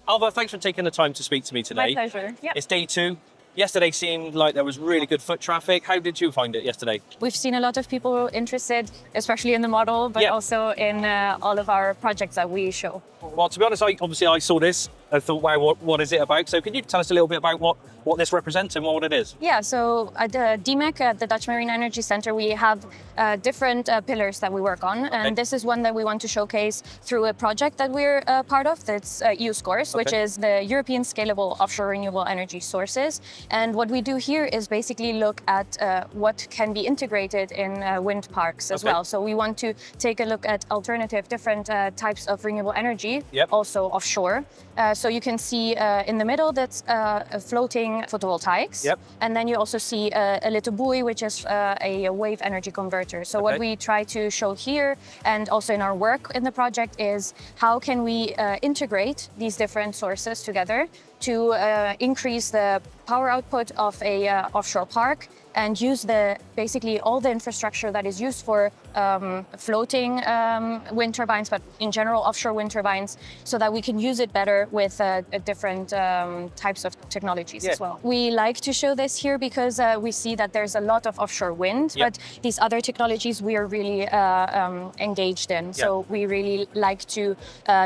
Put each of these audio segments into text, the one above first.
Alva, thanks for taking the time to speak to me today. My pleasure. Yep. It's day 2. Yesterday seemed like there was really good foot traffic. How did you find it yesterday? We've seen a lot of people interested, especially in the model, but also in all of our projects that we show. Well, to be honest, I saw this. I thought, wow, what is it about? So can you tell us a little bit about what this represents and what it is? Yeah, so at the DMEC, at the Dutch Marine Energy Center, we have different pillars that we work on. Okay. And this is one that we want to showcase through a project that we're part of, that's EUSCORS, which is the European Scalable Offshore Renewable Energy Sources. And what we do here is basically look at what can be integrated in wind parks as well. So we want to take a look at alternative, different types of renewable energy, also offshore. So you can see in the middle that's a floating photovoltaics. And then you also see a little buoy, which is a wave energy converter. So what we try to show here and also in our work in the project is how can we integrate these different sources together to increase the power output of a offshore park and use basically all the infrastructure that is used for floating wind turbines, but in general offshore wind turbines, so that we can use it better with different types of technologies as well. We like to show this here because we see that there's a lot of offshore wind, but these other technologies we are really engaged in. So we really like to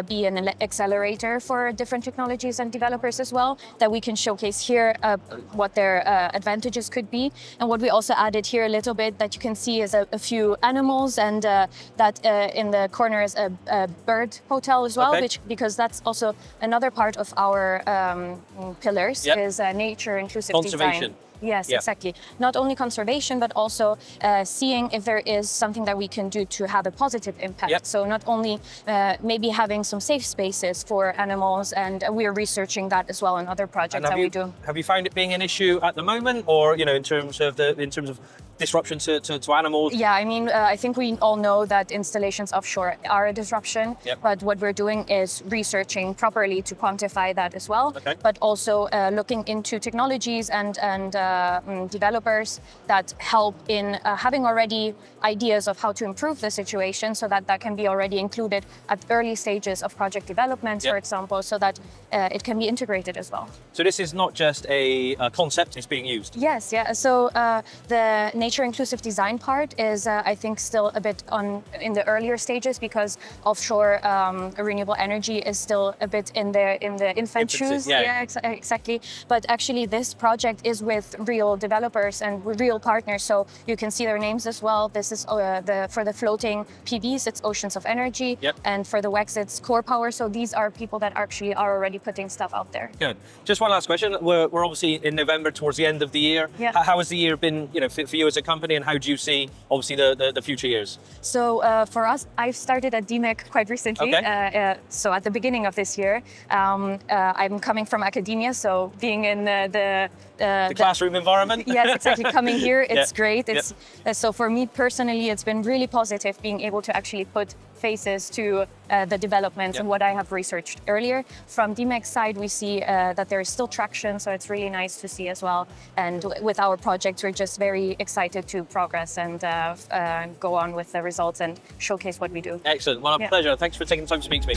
be an accelerator for different technologies and developers as well, that we can showcase here what their advantages could be. And what we also added here a little bit that you can see is a few animals, and that in the corner is a bird hotel as well, because that's also another part of our pillars is nature inclusive conservation. Design. Yes, exactly. Not only conservation, but also seeing if there is something that we can do to have a positive impact. So not only maybe having some safe spaces for animals, and we are researching that as well in other projects that we do. Have you found it being an issue at the moment, or in terms of disruption to animals? Yeah, I mean, I think we all know that installations offshore are a disruption, but what we're doing is researching properly to quantify that as well, but also looking into technologies and developers that help in having already ideas of how to improve the situation, so that that can be already included at early stages of project development, for example, so that it can be integrated as well. So this is not just a concept, it's being used? Yes, so the nature inclusive design part is, I think, still a bit in the earlier stages, because offshore renewable energy is still a bit in the infant shoes. Exactly. But actually, this project is with real developers and with real partners, so you can see their names as well. This is for the floating PVs, it's Oceans of Energy, and for the WECs, it's Core Power. So these are people that actually are already putting stuff out there. Good. Just one last question. We're obviously in November, towards the end of the year. How has the year been, for you as a company, and how do you see, obviously, the future years? So for us, I've started at DMEC quite recently. So at the beginning of this year, I'm coming from academia, so being in the classroom environment. Yes, exactly. Coming here, it's great. It's so for me personally, it's been really positive being able to actually put faces to the developments and what I have researched earlier. From DMEC's side, we see that there is still traction, so it's really nice to see as well. And with our projects, we're just very excited to progress and go on with the results and showcase what we do. Excellent. Well, a pleasure. Thanks for taking the time to speak to me.